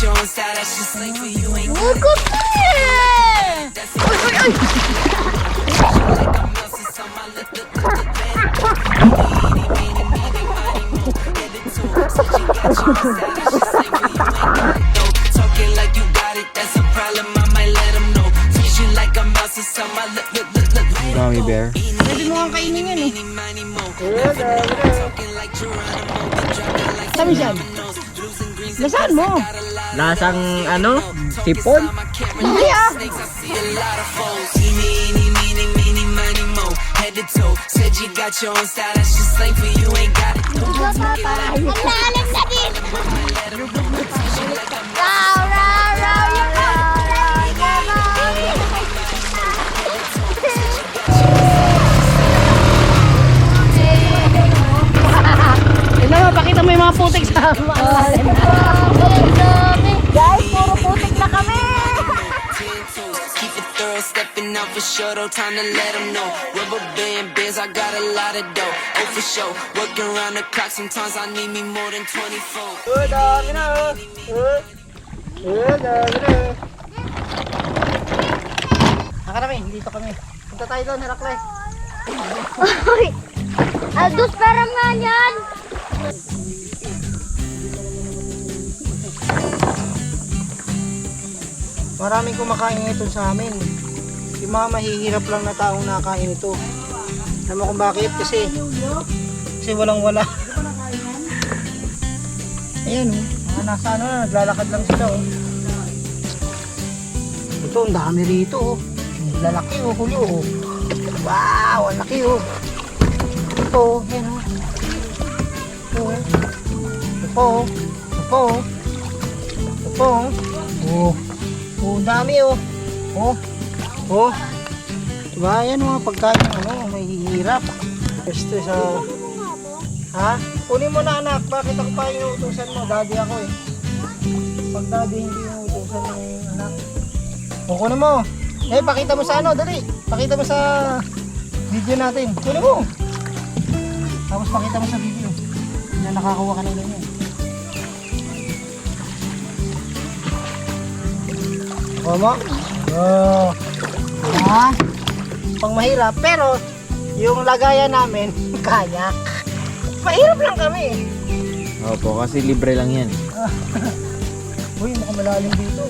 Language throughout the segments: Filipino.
your own style, that's just like for you ain't got Huwag ko na eh! Ay! talking like you got it, that's a problem, I might let them know. Treat you like a mouse inside my look. Gummy bear. Pwede mo kang kainin yan eh. Sabi siyan. Lasaan mo? Lasang ano? Sipon? Hindi ah. Head to toe, said you got your own style, that's just like for you ain't got it. Ang lalim na din. Raw, raw, raw, yung Tignan mo, pakita mo yung mga putik sa malalim. Guys, puro putik na kami. Keep it thorough, stepping out for sure, though, time to let them know. Rubber band bands, I got a lot of dough. Oh, for sure, working around the clock, sometimes I need me more than 24. Dami na. Dami na. Nakarami, dito kami. Punta tayo doon, Herakles. Uy! Aldous, parang nga yan. Maraming kumakain ito sa amin. Yung mga mahihirap lang na taong nakain ito. Alam mo kung bakit? Kasi walang wala. Ayan o. Oh. Nasa ano na, naglalakad lang sila oh. Ito, ang dami rito oh. Lalaki oh, kulo oh. Wow, ang laki oh. Ito oh, yan oh. Ito oh. Ito oh. Ito oh. Ito oh. Oh. Oh, dami oh. Oh. Oh. Diba, yan mga pagkain ano, may hihirap. Este sa... Ha? Kunin mo na anak, bakit ako pa inuutusan mo? Daddy ako eh. Pag daddy hindi inuutusan ng anak. O, kunin mo. Eh, pakita mo sa ano, dali. Pakita mo sa video natin. Kunin mo. Tapos pakita mo sa video. Na nakakuha ka na yun. Kuha mo? Oh. Ha? Pang mahirap, pero yung lagayan namin, kaya. Mahirap lang kami. Opo, kasi libre lang yan. Uy, mukhang malalim dito.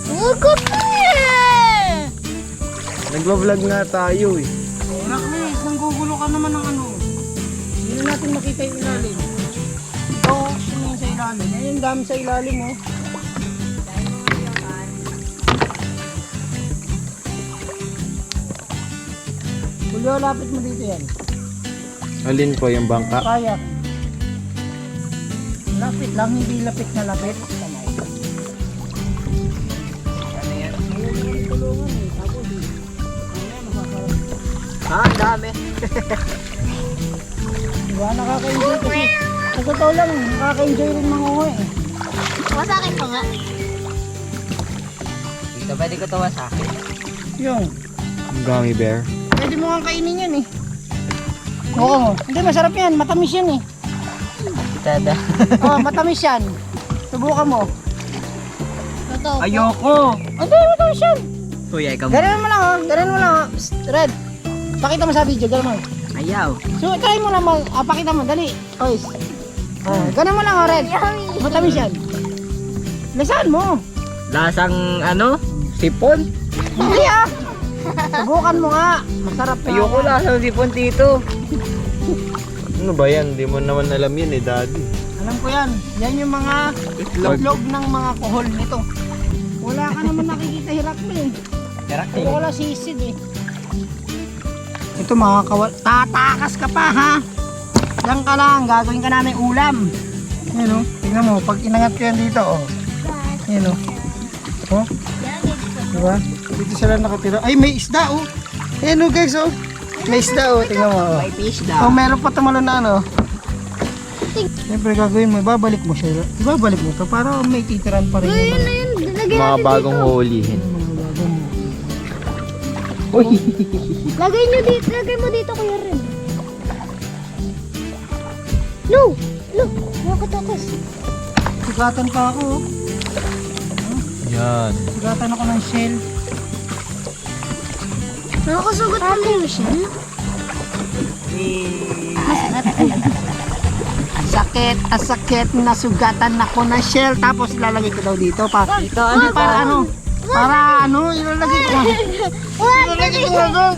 Huwag ko na eh! Nagbablog nga tayo eh. Herakles, nanggugulo ka naman ng ano. Hindi na natin makita yung ilalim. Ito, sino yung sa ilalim? Yan yung dami sa ilalim oh. Julio, lapit mo dito yan. Alin po yung bangka? Kayak. Lapit lang, hindi lapit na lapit. Kamay. Ano yan? Tulungan eh. Tapos eh. Ha? Ang dami. Diba? Nakaka-enjoy kasi. Sa totoo lang, nakaka-enjoy rin manguha eh. Masakin pa nga. Dito, pwede ko tawa sa akin. Yung. Gummy bear. Pwede mo kang kainin yan eh. Oo. Hindi, masarap yan. Matamis yan eh. Tada. Oo, matamis yan. Subukan mo. Totoo. Ayoko! Hindi, matamis yan. Kuya, ikaw. Ganun mo lang oh. Ganun mo lang oh. Psst, Red. Pakita mo sa video. Ganun mo. Ayaw. So, try mo lang. Pakita mo. Dali. Oys. Ganun mo lang oh, Red. Yummy. Matamis yan. Lasaan mo. Lasang ano? Sipon? Hindi ah. Subukan mo nga. Masarap na. Ayoko lasang sipon dito. Ano ba yan? Hindi mo naman alam yan eh, daddy. Alam ko yan. Yan yung mga itlog ng mga kohol nito. Wala ka naman nakikita hirap mo eh. Hirap Pero wala sisid eh. Ito mga kawal. Tatakas ka pa ha. Yan ka lang. Gagawin ka namin ulam. Yan o. Tingnan mo. Pag inangat ko yan dito oh. Yan o. Oh. Diba? Dito sila nakatira. Ay may isda oh. Ayan o guys oh. May isda oh. Tingnan mo oh. May fish Oh, daw. meron pa tumalon na ano. Siyempre gagawin mo, babalik mo siya. Babalik mo to para may titiran pa rin. Yun na yun. Lagay Mga natin bagong dito. hulihin. Uy! Lagay nyo dito. Lagay mo dito, Kuya Ren. No! Look! Nakatakas. Sugatan pa ako. Oh. Yan. Sugatan ako ng shell. Nakakasugat pa na yung shell. Sakit, sakit, nasugatan ako ng shell. Tapos ilalagay ko daw dito pa. Ito, ano, para ano? Para ano, ilalagay ko. Ilalagay ko doon.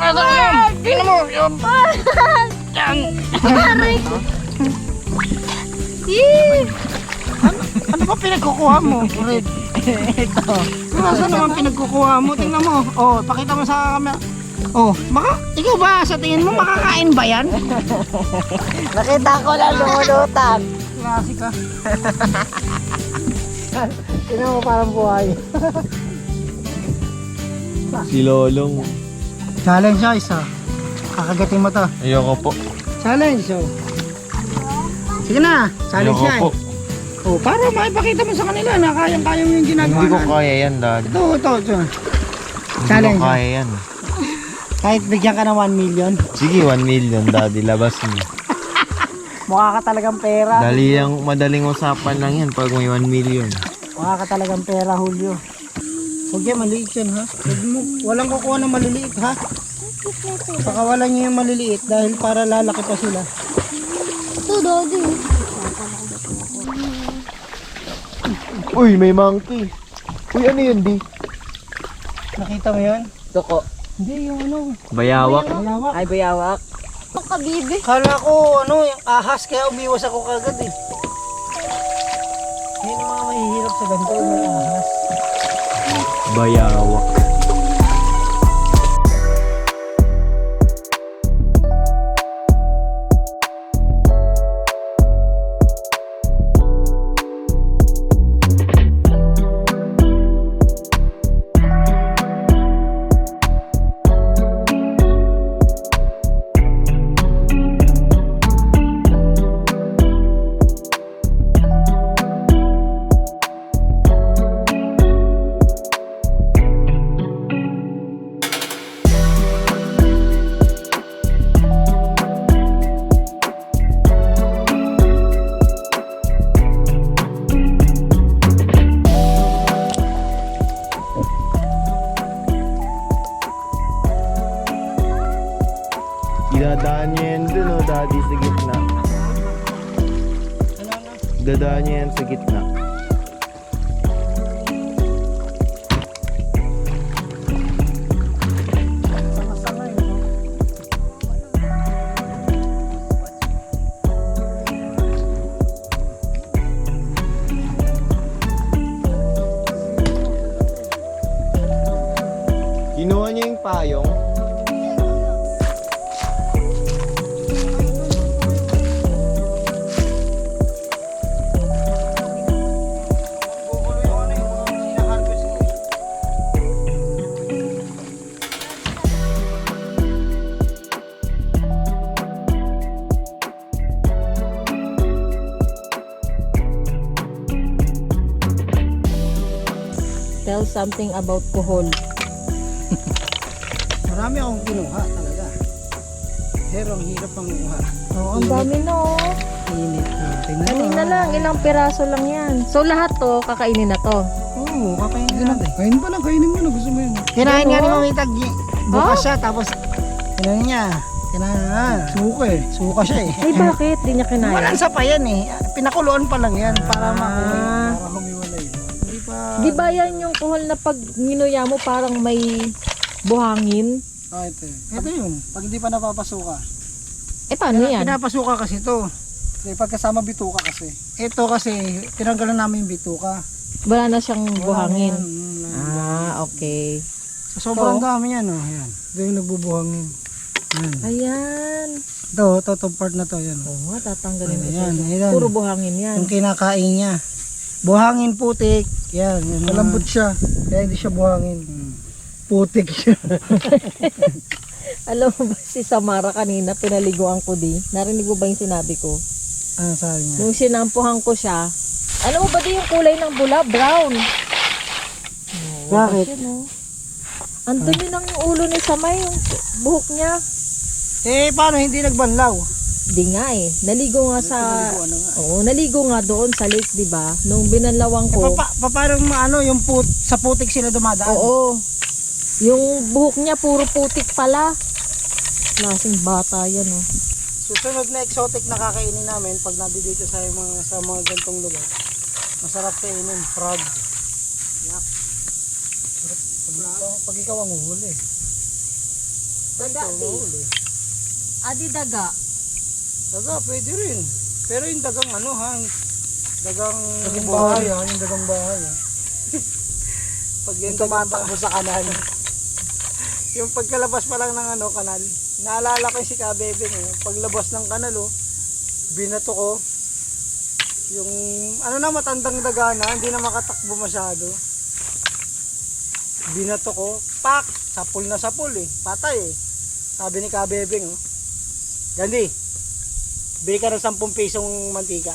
Tingnan mo, yun. Yan. Ano ba pinagkukuha mo, Red? Ito. Nasaan naman pinagkukuha mo? Tingnan mo. Oh, pakita mo sa camera. Oh, ikaw ba sa tingin mo makakain ba yan? Nakita ko lang lumulutan. Klase ka. Tingnan mo parang buhay. Si Lolong. Challenge siya isa. Kakagatin mo to. Ayoko po. Challenge oh. Sige na, challenge Ayoko siya po. Oh, para maipakita mo sa kanila na kayang-kaya mo yung ginagawa. Hindi ko natin. kaya yan, Dad. Ito. Hindi Challenge. ko kaya yan. Kahit bigyan ka ng 1 million. Sige, 1 million, Daddy. Labas mo. Mukha ka talagang pera. Madaling usapan lang yan pag may 1 million. Mukha ka talagang pera, Julio. Huwag yan, maliit yan ha. Walang kukuha ng maliliit ha. Pakawalan nyo yung maliliit dahil para lalaki pa sila. Ito, Daddy. Uy, may monkey. Uy, ano yun, Di? Nakita mo yun? Tuko. Hindi, yung ano. Bayawak. Malawak. Ay, bayawak. Makabibi. Kala ko ano, yung ahas kaya umiwas ako kagad eh. Yan yung mga mahihirap sa ganito, may ahas. Bayawak. Idadaan niya yan dun, oh, Daddy, sa gitna. Idadaan niya yan sa gitna. Kinuha niya yung payong. Tell something about kuhol. Marami akong kinuha talaga. Pero ang hirap ang kuha. Oh, ang dami no. Init natin na. Kanina lang, ilang piraso lang yan. So lahat to, kakainin na to. Oo, kakainin natin. Kainin pa lang, kainin mo na. Gusto mo yun. Kinain nga ni Mamita. Bukas siya, tapos kinain niya. Kinain. Suka eh. Suka siya eh. Ay bakit? Di niya kinaya. Walang sa pa yan eh. Pinakuloan pa lang yan para makuha. Ah. Para humiwalay. Hindi pa. Di ba yan yung kuhol na pag nginuya mo parang may buhangin? Ah, ito. Ito yun. Pag hindi pa napapasuka. Eh paano yan? Pinapasuka kasi ito. Kasi pagkasama bituka kasi. Ito kasi, tinanggalan namin yung bituka. Wala na siyang buhangin. Wala na yan. Ah, okay. So, sobrang dami yan, oh. Yan. Ito yung nagbubuhangin. Yan. Ayan. Ito, itong part na to. Yan. Oo, tatanggalin mo Ayan, siya. ayan. Puro buhangin yan. Yung kinakain niya. Buhangin putik. Yan. Malambot siya. Kaya hindi siya buhangin. Putik siya. Alam mo ba si Samara kanina, pinaliguan ko di? Narinig mo ba yung sinabi ko? Ano sabi niya? Nung sinampuhan ko siya, alam mo ba di yung kulay ng bula? Brown. Bakit? Ang dumi ng ulo ni Samay, yung buhok niya. Eh, paano hindi nagbanlaw? Di nga eh. Naligo nga sa... Naliguan na nga. Oo, naligo nga doon sa lake, di ba? Nung binanlawang ko. Paano ano, yung sa putik sila dumadaan? Oo. Yung buhok niya puro putik pala. Lasing bata yan, oh. Susunod na exotic na kakainin namin pag nandito sa mga gantong lugar. Masarap kainin, frog. Yak. Pag ikaw ang uhuli. Daga, Ikaw ang uhuli. Adi daga. Daga, pwede rin. Pero yung dagang ano ha, dagang bahay, yung dagang bahay. Pag yung tumatakbo sa kanal. Yung pagkalabas pa lang ng ano, kanal, naalala ko yung si Kabebeng eh. Paglabas ng kanal oh, binato ko. Yung ano na matandang daga na, hindi na makatakbo masyado. Binato ko, pak! Sapul na sapul eh, patay eh. Sabi ni Kabebeng oh, Gandhi, bili ka ng 10 pisong mantika.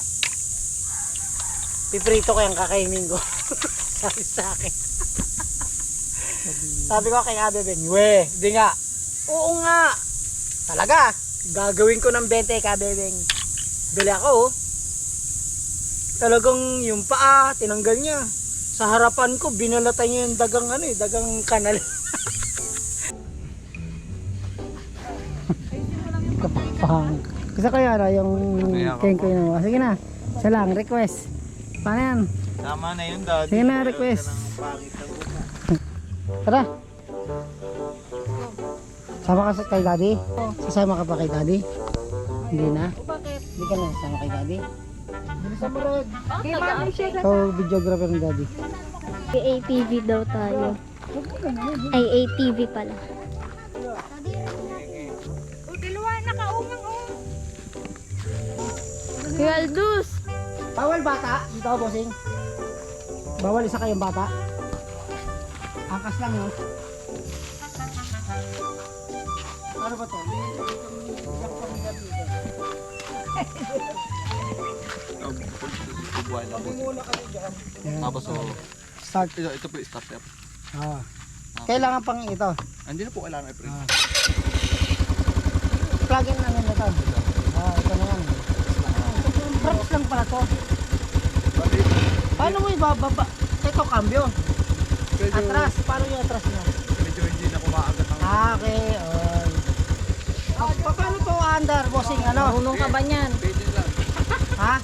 Piprito ko yung kakainin ko. Sabi sa akin. Sabi ko kay Kabebeng, we, di nga. Oo nga. Talaga, gagawin ko ng 20 Kabebeng. Bili ako oh. Talagang yung paa, tinanggal niya. Sa harapan ko, binalatan niya yung dagang ano eh, dagang kanal. Kapang. Kasi kaya na yung kengko yun. Sige na, isa lang, request. Paano yan? Tama na yun, Daddy. Sige na, request. Tara. Sama ka kay Daddy? Sasama ka pa kay Daddy? Hindi na? Bakit? Hindi ka na sama kay Daddy? Bilisan mo rin. Taga-apit. So, videographer ng Daddy. ATV daw tayo. Ay, ATV pala. Kuya Aldous! Bawal bata? Dito ako, bossing. Bawal isa kayong bata? Angkas lang, no? Ano ba to? Muna kami dyan. Tapos so, Start. ito po yung starter. Ah. Kailangan pang ito. Hindi na po kailangan i-print. Plug in lang yun ito. Ah, ito na yan. Props lang pala to. Paano mo ibababa? Ito, cambio. Atras. Paano yung atras niya? Medyo hindi na kumaagat ng... Ah, okay. Paano to under, bossing? Ano? Marunong ka ba niyan? Pwede lang. Ha?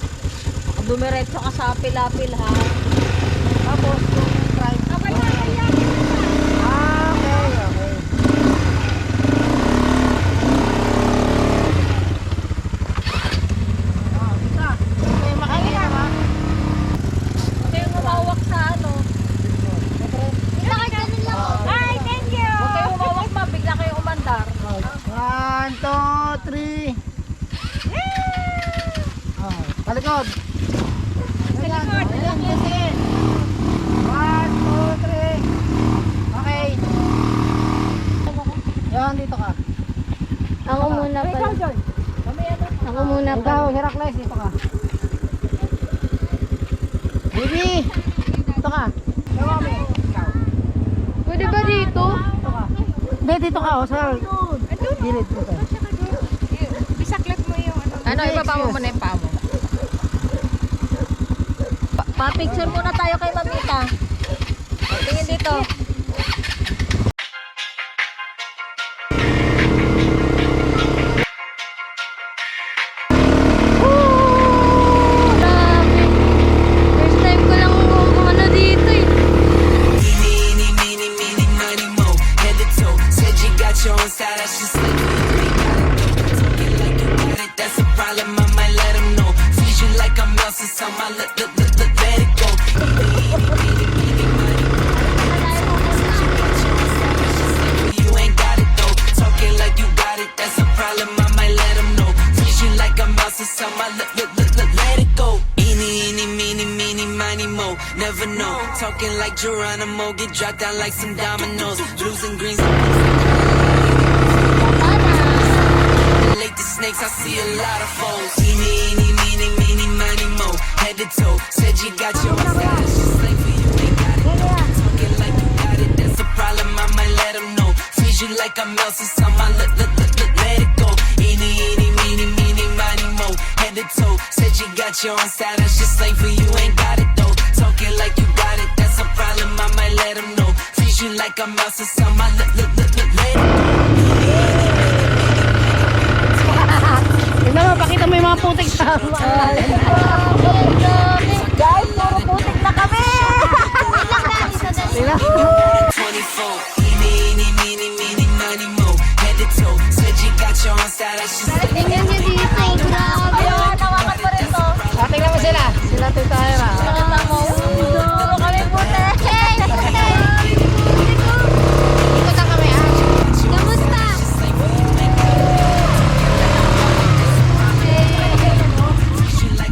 Dumiretso ka sa apil-apil, ha? Tapos, yung drive. Ah, okay, okay. Ah, isa. Okay, makikita ba? Huwag kayong umawak sa ano. Hi, thank you! Huwag kayong umawak pa, bigla kayong umandar. 1, 2, 3. Ah, talikod. Talikod. Sige. 1, 2, 3. Okay. Yan, dito ka. Ako muna pala. Ako muna Ikaw, pala. Heracles, dito ka. Bibi! Dito ka. Mami, ikaw. Pwede ba dito? Dito ka. Hindi, dito ka. O, sa gilid dito. Ano, ibaba mo muna yung paa mo. Pa-picture muna tayo kay Mamita. Tingin dito. Grabe. First time ko lang ano dito eh. Eeny, meeny, meeny, money, mo. Head to toe. Said you got your own style, that's just like you ain't got it, though. Talking like you got it, that's a problem, I might let 'em know. Freeze you like I'm Elsa, tell my let it go. Eeny, meeny, money, mo. Said you got your own style, that's just like you ain't got it, though. Talking like you got it, that's a problem, I might let 'em know. Freeze you like I'm Elsa, tell my let it go. Eeny, meeny, meeny, money, mo. Never know. Talking like Geronimo, get dropped down like some dominoes. Blues and greens. Relate to snakes, I see a lot of foes. Eeny, meeny, meeny, money, mo. Head to toe. Said you got your own style, it's just like for you ain't got it. Talking like you got it, that's a problem, I might let 'em know. Freeze you like I'm Elsa, tell my let it go. Eeny, meeny, meeny, money. you got your own style, that's just slang for you, ain't got it though. Talking like you got it, that's a problem, I might let them know. Freeze you like a mouse or something, I look later. Tignan mo, pakita mo yung mga putik sa guys, puro putik na kami! Tignan mo. 24, eeny, meeny, money, mo. Head to toe, said you got your own style, that's just Tingnan nyo dito. Grabe. Nawakan pa rin to. Tingnan mo sila. Sila Tita Ira. Nakita mo. Puro kami puti. Ikot na kami ah. Kamusta?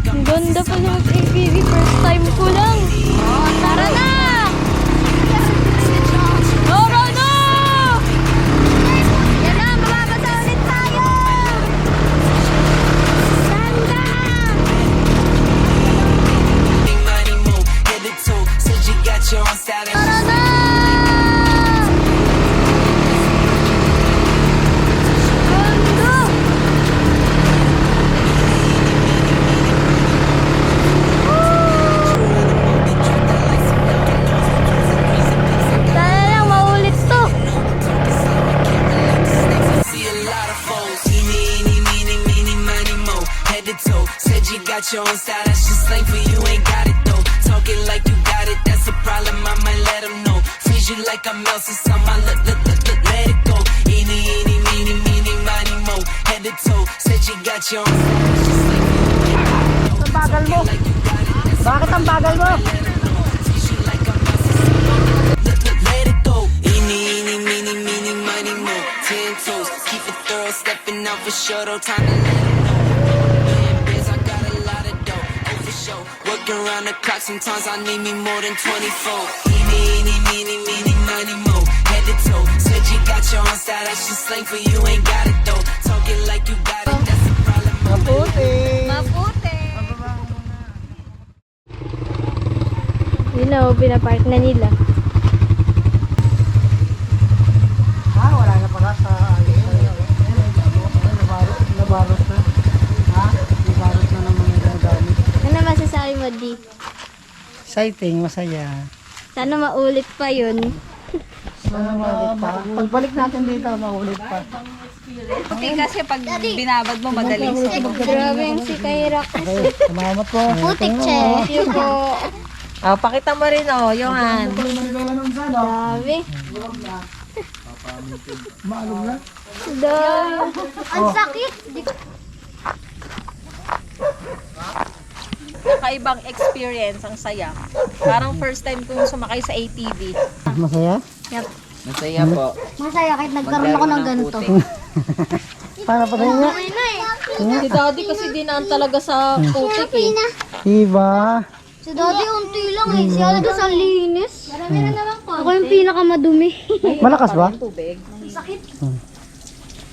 Ang ganda pa ng APV. First time ko lang. Tara na! Tara na! Yan na, mababasa ulit tayo! Ganda! money, mo. Head to toe, said you got your own style, that's Tara na! Ganda! Sana lang maulit to. see a lot of foes. Eeny, meeny, money, mo. Head to toe, said you got your own style, that's just slang for you, ain't got it though. Talking like you got it, that's a problem, I might let them know. Freeze you like a mouse or something, I look, let it go. Eeny, meeny, money, mo. Head to toe, said you got your own style, that's just slang for you, ain't got it though. Ang bagal mo. Like you got it, that's Bakit ang bagal mo? freeze you like a mouse or something, let it go. Eeny, meeny, money, mo. 10 toes, keep it thorough, stepping out for sure, no time to let it know. Million bills, I got a lot of dough, oh for sure. Working around the clock, sometimes I need me more than 24. Eeny, meeny, money, mo. Head to toe, said you got your own style, that's just slang for you, ain't got it though. Talking like you got it, that's a problem. Maputi. Mabuti. Yun na, pinapark na nila. Ha? Wala na pala sa nabarot na. Ha? Nabarot na naman yung gagamit. Ano masasabi mo, Di? Exciting, masaya. Sana maulit pa yun. Maulit pa. Pagbalik natin dito, maulit pa. Okay, kasi pag binabad mo, madaling sa Grabe yung si Kaira. Okay, salamat po. Putik, che. Thank you po. Pakita mo rin yung Grabe. Maalog na. Ang sakit. Kakaibang experience, ang saya. Parang first time kong sumakay sa ATV. Masaya? Masaya po. Masaya kahit nagkaroon ako ng ganito. Para pa rin nga. Si Daddy kasi dinaan talaga sa putik eh. Diba? Si Daddy, unti lang eh. Si Aldo sa linis. Ako yung pinakamadumi. Malakas ba?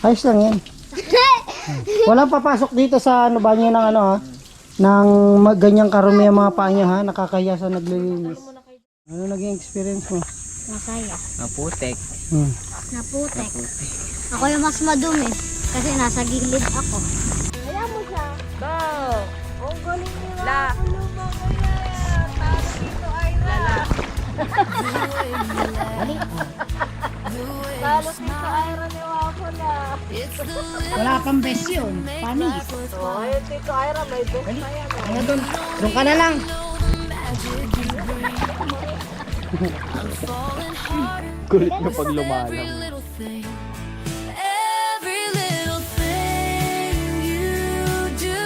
Ayos lang yan. Walang papasok dito sa banyo ng ng ganyang karumi ang mga paa niya ha. Nakakaya sa naglilinis. Ano naging experience mo? Masaya. Maputek. Naputek. Ako yung mas madumi. Kasi nasa gilid ako. Go! La! Wala kang best yun. Panis. Tito Ira, may best na yan. Ano doon? Doon ka na lang. Kulit na pag lumalang. Every little thing you do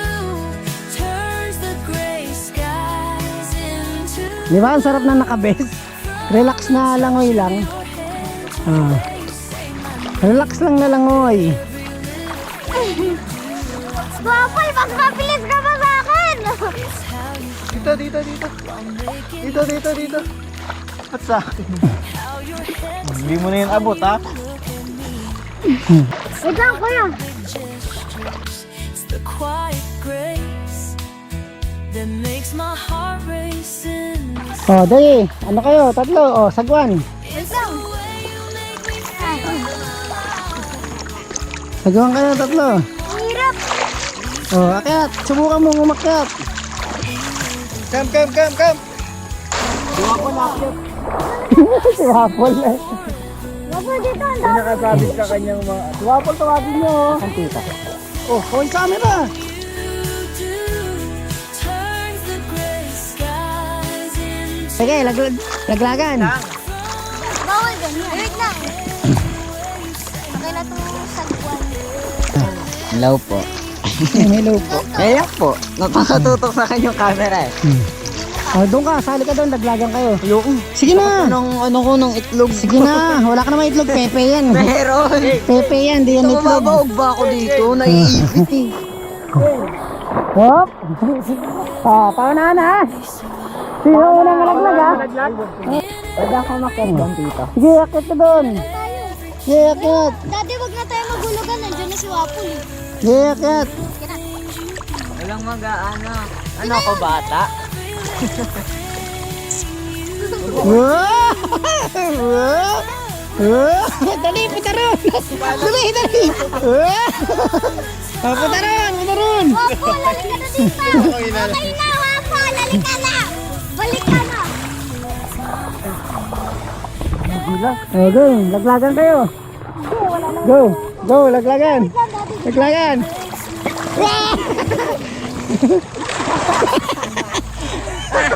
turns the gray skies into Di ba? Ang sarap na nakabest. Relax na langoy lang. Relax lang na langoy. Baboy, mas mabilis ka ba sa akin? Dito. At sa akin. Hindi mo na yan abot, ha? Wait lang, kuya. It's the quiet grace that makes my heart race in this Oh, dali. Ano kayo? Tatlo. Oh, sagwan. Wait lang. Sagwan kayo, tatlo. Hirap. Oh, akyat. Subukan mo umakyat. Come, come, come, come. Si Wapol na. Wapol dito, ang dami. Nakasabit sa kanyang mga... Si Wapol, tawagin niyo. Ang tita. Oh, kawin camera. Sige, laglagan. Bawal ganyan. Wait lang. Okay na itong sagwan. Hello po. Hello po. Kaya po. Napakatutok sa kanyang camera eh. Oh, doon ka, sali ka doon, laglagan kayo. Ayoko. Sige na. Ano ko nung itlog. Sige na, wala ka naman itlog, pepe yan. Meron. Pepe yan, di yan itlog. Mababaog ba ako dito? Naiipit eh. Hop! Paunahan ha! Sino unang malaglag ha? Huwag ako makit doon dito. Sige, akit ka doon. Sige, akit. Daddy, wag na tayo magulugan. Nandiyan na si Wapol eh. Sige, akit. Walang mag-aano. Ano ako, bata? Wow! Wow! Wow! Dali, putaron! Dali, dali! Wow! Putaron, putaron! Wapol, lalik ka na dito. Okay na, Wapol. Lalik ka na. Balik ka na. Oh, go, laglagan kayo. Go, go, laglagan. Laglagan.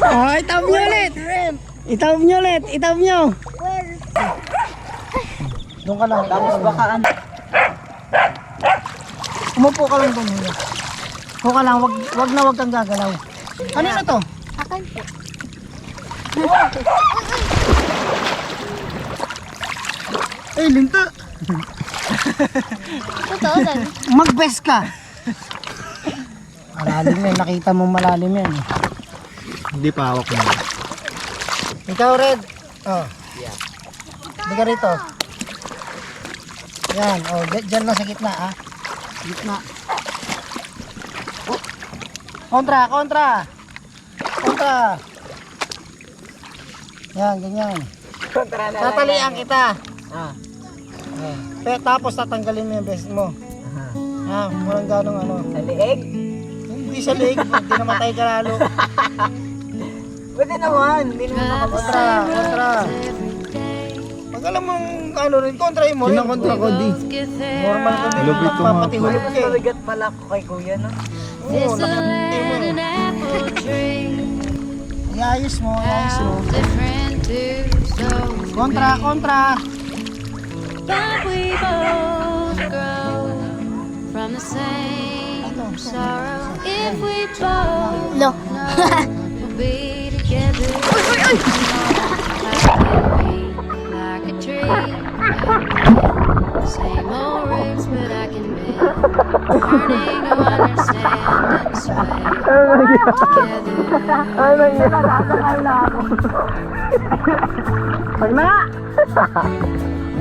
Oh, itawag nyo ulit. Itawag nyo ulit, itawag nyo. Doon ka lang. Tapos baka ano. Umupo ka lang doon. Umupo ka lang, wag kang gagalaw. Kanino to? Akin po. Eh, linta. Totoo, Daddy. Mag-best ka. Malalim yan, nakita mo malalim yan. Hindi pa hawak mo. Ikaw, Red. Oh. Yeah. Hindi ka rito. Yan, oh, dyan lang sa gitna, ah. Gitna. Oh. Kontra, kontra. Kontra. Yan, ganyan. Kontra na lang. Tatalian kita. Ah. Tapos tatanggalin mo yung vest mo. Ah, walang ganong ano. Sa liig? Hindi sa leg, hindi namatay ka lalo. Pwede naman. Hindi naman Kontra, kontra. Pag alam mong ano rin, kontra mo rin. Kinakontra ko, di. Normal ko din. Lupit ko nga. Magpapatihulog ka eh. Mabigat pala ako kay kuya, no? Oo, nakapiti mo eh. Iayos mo, iayos mo. Kontra, kontra. But we both grow from the same sorrow. If we both Lo. we'll be together. Like a tree. Same old roots, but I can be learning to understand and sway together. Pag na!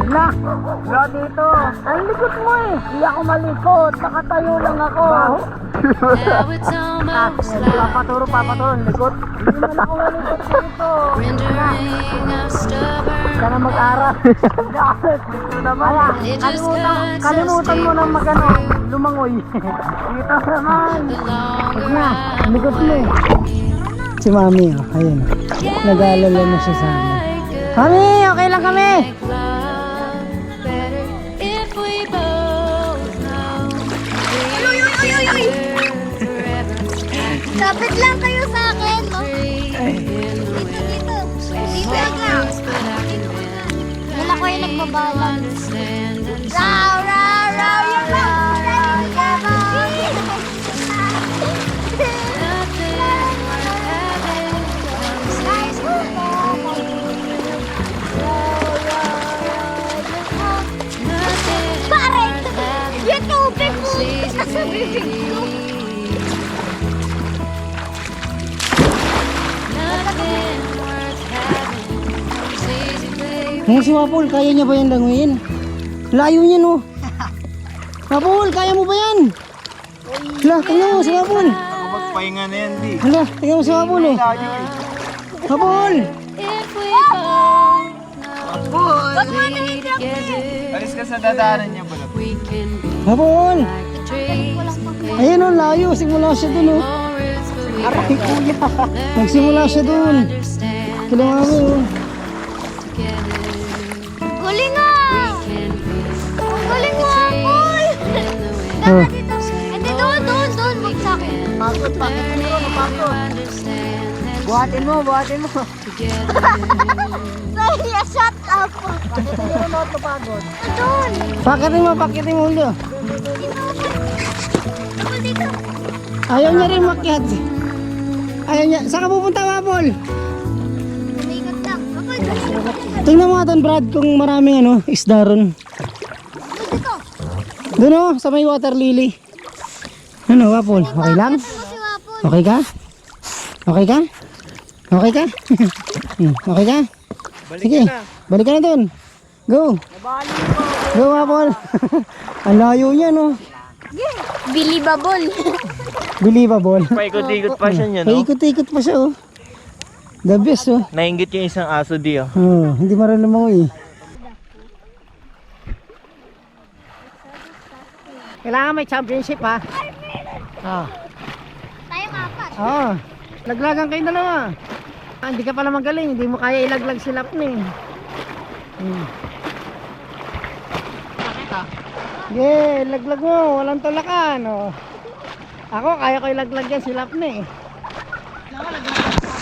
Na! Wala dito! Ay, likot mo eh! Hindi ako malikot! Nakatayo lang ako! Now it's almost like Papaturo, likot! Hindi man ako malikot dito! rendering of stubborn. Ka na mag-aral! Dito naman! It just cuts Kalimutan mo nang magano, lumangoy! Dito naman! the longer Na! I'm Likot mo eh! Si Mami oh, ayun. Nag-aalala na siya sa amin. Mami, okay lang kami! make love better if we both know we're together forever. Lapit lang kayo sa akin, no? Tree in the Dito, wind. dito. Dito Some lang. roots, but I can bend. Wala ko yung nagbabalag. Understand and Raw, raw, raw, yung raw, nothing worth having comes nothing Pare, worth having yung tubig mo. sees Nasa bibig ko. nothing worth having comes easy, baby. Ngayon si Wapol, kaya niya ba yan languyin? Layo niya no? Wapol, kaya mo ba yan? Hala, tingnan mo si Wapol! Ako magpahinga na yan, di. Hala, tingnan mo si Wapol oh! Wapol! If we both know we'll be together, Alis ka sa dadaanan niya pala. we can be Wapol! like the trees Ayun oh, layo. Simula siya dun oh. Aray, kuya. Nagsimula siya dun. Kila mami oh. Galing nga! Galing nga, Paul! Oh. Hindi, doon, magsakin. Pagod, pagod. Buhatin mo. Sorry, shut up! Bakit hindi mo lahat mapagod? Doon! Pakitin mo ulo. Dito! Ayaw niya rin makyat. Ayaw niya. Saan ka pupunta, Wapol? Umiikot lang. Kapag Tingnan mo nga doon, Brad, kung maraming isda ron. dito! Doon oh, sa may water lily. Ano, Wapol? Okay lang? Kasi wapon. Okay ka? Okay ka? Okay ka? Okay ka? Sige, balik ka na doon. Go. Go, Wapol. Ang layo niya, no? Believable. Believable. Paikot-ikot pa siya niya, no? Paikot-ikot pa siya, oh. The best, oh. Nainggit yung isang aso di, oh. Oh, hindi marunong lumangoy. Kailangan may championship, ha? Ah. Tayo mapat. Oo. Laglagan kayo dalawa. Hindi ka pala magaling. Hindi mo kaya ilaglag si Lapne. Yeah, laglag mo. Walang tulakan. Oh. Ako, kaya ko ilaglag yan si Lapne.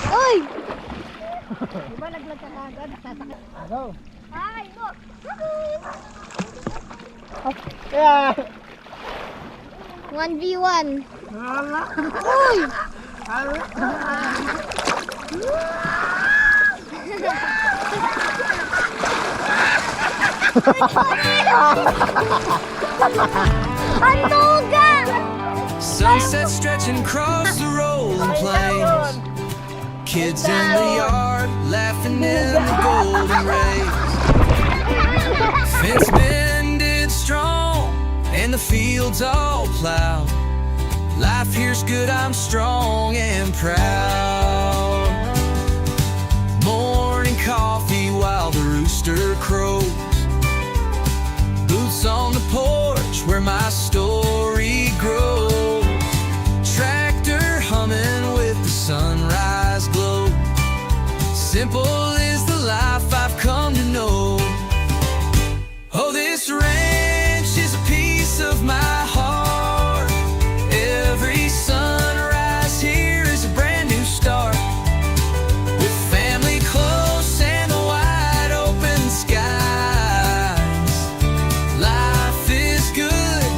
Uy! Diba laglag ka agad? Sasakit. Go. Ay, go! Yeah. 1v1. Wala. Uy! Antuga! Sunset stretching across the rolling plains. Kids in the yard laughing in the golden rays. Fence bended strong and the fields all plowed. Life here's good, I'm strong and proud. Morning coffee while the rooster crows. Boots on the porch where my story grows. Tractor humming with the sunrise glow. Simple is the life I've come to know. Oh, this ranch is a piece of my heart. Every sunrise here is a brand new start. With family close and the wide open skies. Life is good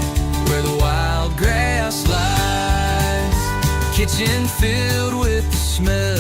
where the wild grass lies. Kitchen filled with the smell